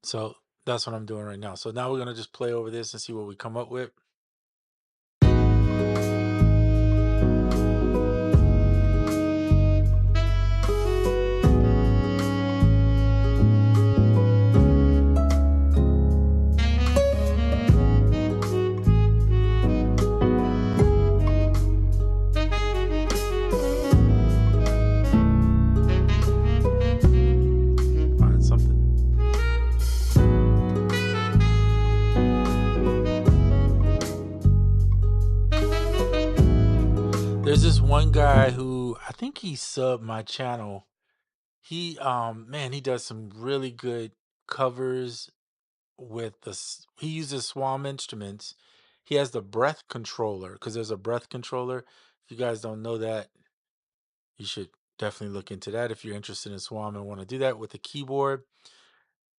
So that's what I'm doing right now. So now we're gonna just play over this and see what we come up with. Find something. There's this one guy who I think he subbed my channel. He man, he does some really good covers with he uses Swam instruments. He has the breath controller, because there's a breath controller. If you guys don't know that, you should definitely look into that if you're interested in Swam and want to do that with a keyboard.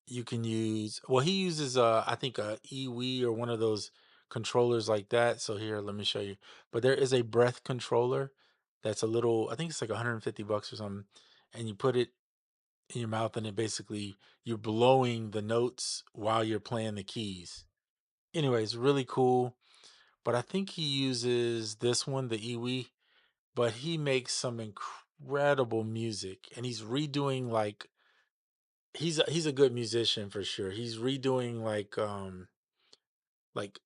You can use, well, he uses I think a eWii or one of those controllers like that. So here, let me show you. But there is a breath controller that's a little, I think it's like 150 bucks or something, and you put it in your mouth and it basically, you're blowing the notes while you're playing the keys. Anyways, really cool. But I think he uses this one, the eWii, but he makes some incredible music, and he's redoing like, he's a good musician for sure. He's redoing like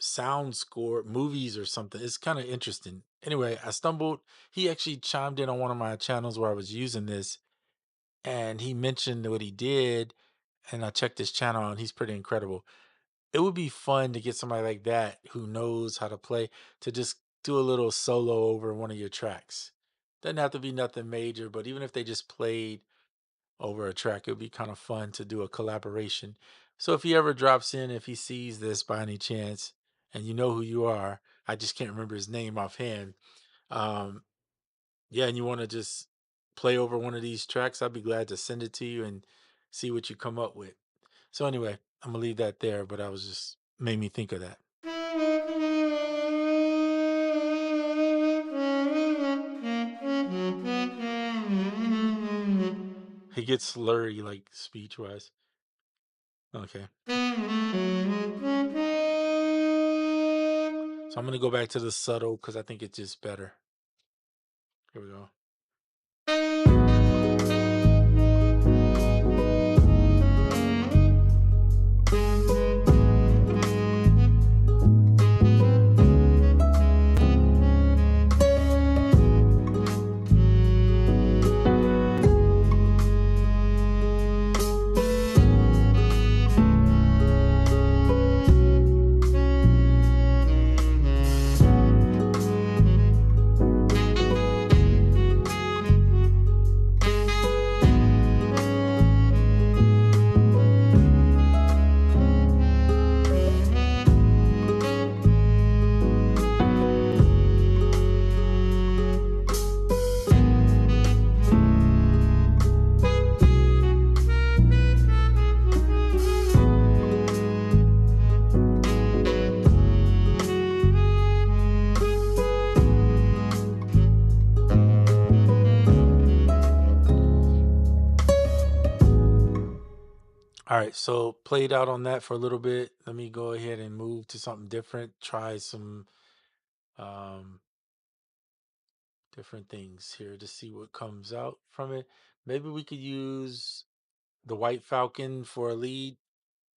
sound score movies or something. It's kind of interesting. Anyway, I stumbled, he actually chimed in on one of my channels where I was using this, and he mentioned what he did, and I checked his channel out, and he's pretty incredible. It would be fun to get somebody like that who knows how to play to just do a little solo over one of your tracks. Doesn't have to be nothing major, but even if they just played over a track, it would be kind of fun to do a collaboration. So if he ever drops in, if he sees this by any chance, and you know who you are, I just can't remember his name offhand. Um, yeah, and you want to just play over one of these tracks, I'd be glad to send it to you and see what you come up with. So anyway, I'm gonna leave that there, but I was just made me think of that. He gets slurry like speech wise. Okay. So I'm gonna go back to the subtle because I think it's just better. Here we go. All right, so played out on that for a little bit. Let me go ahead and move to something different. Try some um, different things here to see what comes out from it. Maybe we could use the White Falcon for a lead.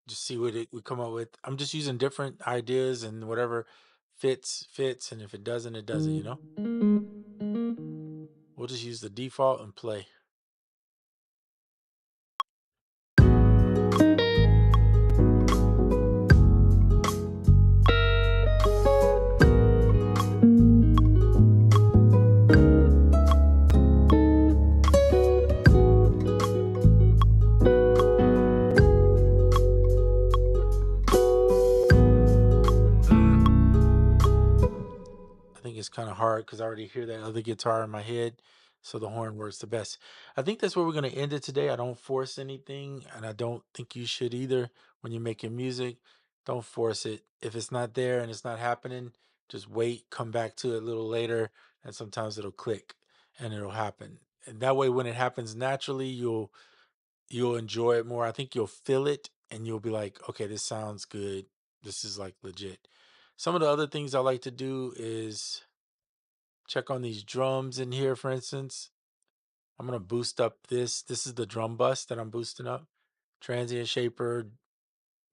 Just see what it we come up with. I'm just using different ideas and whatever fits, and if it doesn't, it doesn't. We'll just use the default and play. Mm, I think it's kind of hard because I already hear that other guitar in my head, so the horn works the best. I think that's where we're gonna end it today. I don't force anything, and I don't think you should either. When you're making music, don't force it. If it's not there and it's not happening, just wait, come back to it a little later, and sometimes it'll click and it'll happen. And that way, when it happens naturally, you'll enjoy it more. I think you'll feel it and you'll be like, okay, this sounds good. This is like legit. Some of the other things I like to do is check on these drums in here, for instance. I'm going to boost up this. This is the drum bus that I'm boosting up. Transient shaper,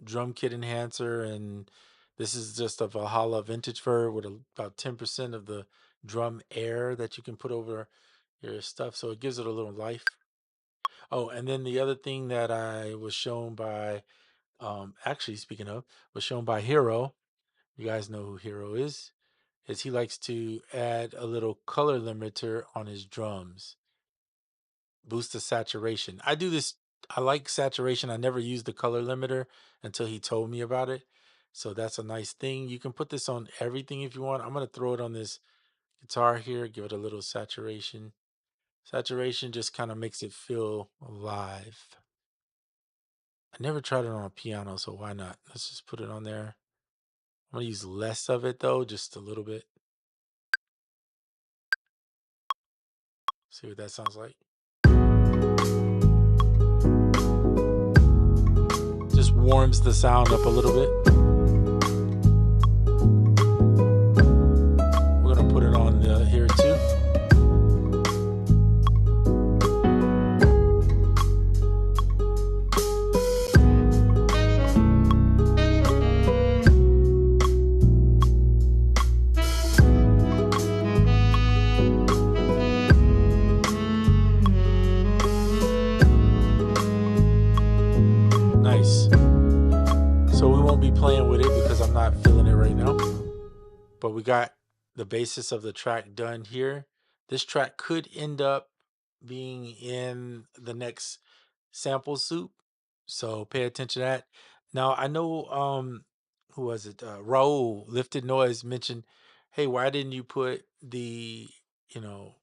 drum kit enhancer, and this is just a Valhalla vintage fur with about 10% of the drum air that you can put over your stuff. So it gives it a little life. Oh, and then the other thing that I was shown by actually speaking of, was shown by Hero. You guys know who Hero is he likes to add a little color limiter on his drums, boost the saturation. I do this, I like saturation. I never used the color limiter until he told me about it. So that's a nice thing. You can put this on everything if you want. I'm going to throw it on this guitar here, give it a little saturation. Saturation just kind of makes it feel alive. I never tried it on a piano, so why not? Let's just put it on there. I'm gonna use less of it though, just a little bit. See what that sounds like. Just warms the sound up a little bit. We're gonna put it on here too. Nice. So we won't be playing with it because I'm not feeling it right now. But we got the basis of the track done here. This track could end up being in the next sample soup. So pay attention to that. Now I know who was it? Raul Lifted Noise mentioned, hey, why didn't you put you know,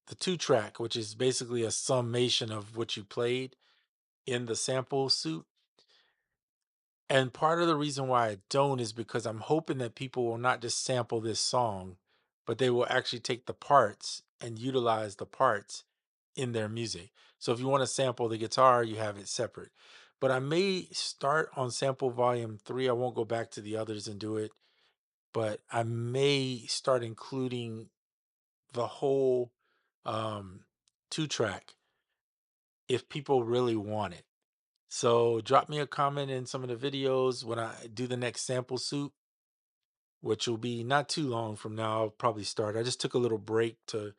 the two track, which is basically a summation of what you played in the sample soup? And part of the reason why I don't is because I'm hoping that people will not just sample this song, but they will actually take the parts and utilize the parts in their music. So if you want to sample the guitar, you have it separate. But I may start on sample volume 3. I won't go back to the others and do it, but I may start including the whole um 2 track if people really want it. So drop me a comment in some of the videos when I do the next sample soup, which will be not too long from now. I'll probably start. I just took a little break to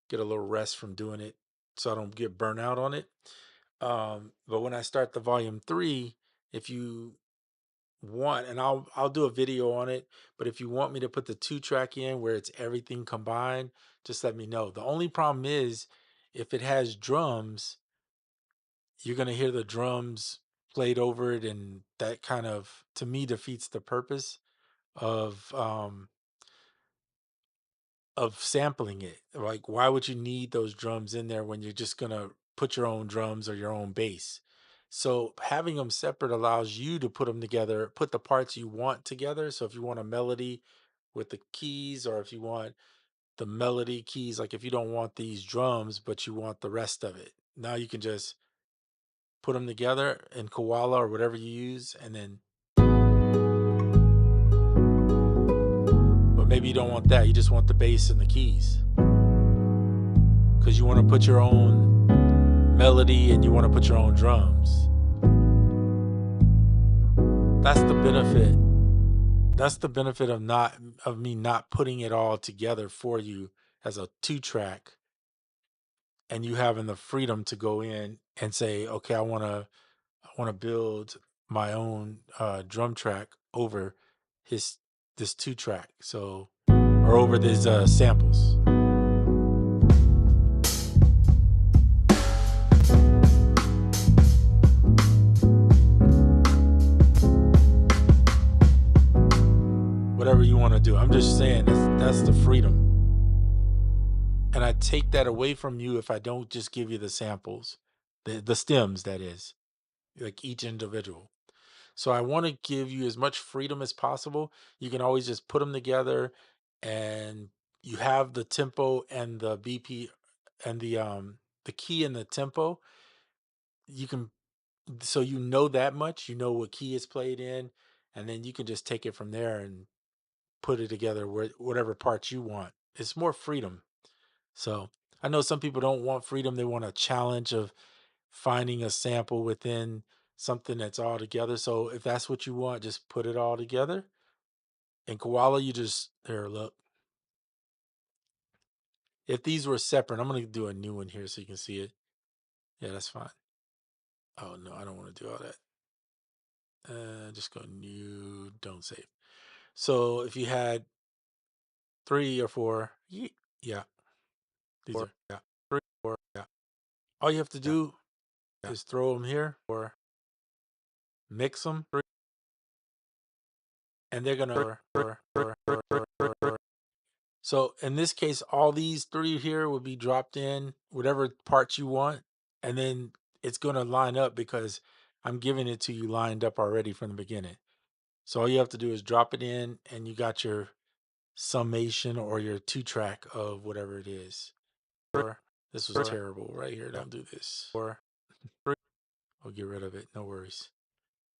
get a little rest from doing it so I don't get burnt out on it. But when I start the volume 3, if you want, and I'll do a video on it, but if you want me to put the 2 track in where it's everything combined, just let me know. The only problem is if it has drums, you're going to hear the drums played over it, and that kind of, to me, defeats the purpose of sampling it. Like, why would you need those drums in there when you're just going to put your own drums or your own bass? So having them separate allows you to put them together, put the parts you want together. So if you want a melody with the keys, or if you want the melody keys, like if you don't want these drums but you want the rest of it, now you can just put them together in Koala or whatever you use, and then, but maybe you don't want that. You just want the bass and the keys because you want to put your own melody and you want to put your own drums. That's the benefit. That's the benefit of me not putting it all together for you as a 2 track, and you having the freedom to go in and say, okay, I want to build my own drum track over his this 2 track, so, or over these samples. Whatever you want to do. I'm just saying that's the freedom. And I take that away from you if I don't just give you the samples, the stems, that is, like each individual. So I want to give you as much freedom as possible. You can always just put them together, and you have the tempo and the BP and the key and the tempo. You can, so you know that much, you know what key is played in, and then you can just take it from there and put it together where whatever parts you want. It's more freedom. So I know some people don't want freedom. They want a challenge of finding a sample within something that's all together. So if that's what you want, just put it all together. In Koala, you just, there, look. If these were separate, I'm going to do a new one here so you can see it. Yeah, that's fine. Oh, no, I don't want to do all that. Just go new, don't save. So if you had 3 or 4, yeah, these are, yeah, 3 or 4, yeah. All you have to do is throw them here or mix them, and they're gonna. So in this case, all these 3 here would be dropped in whatever parts you want, and then it's gonna line up because I'm giving it to you lined up already from the beginning. So all you have to do is drop it in, and you got your summation or your 2 track of whatever it is. Or this was terrible right here. Don't do this. Or I'll get rid of it. No worries.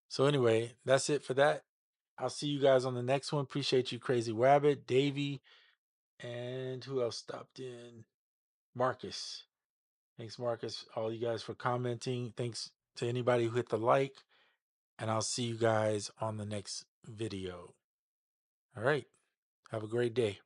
So anyway, that's it for that. I'll see you guys on the next one. Appreciate you, Crazy Wabbit, Davey, and who else stopped in? Marcus. Thanks, Marcus. All you guys for commenting. Thanks to anybody who hit the like. And I'll see you guys on the next video. All right. Have a great day.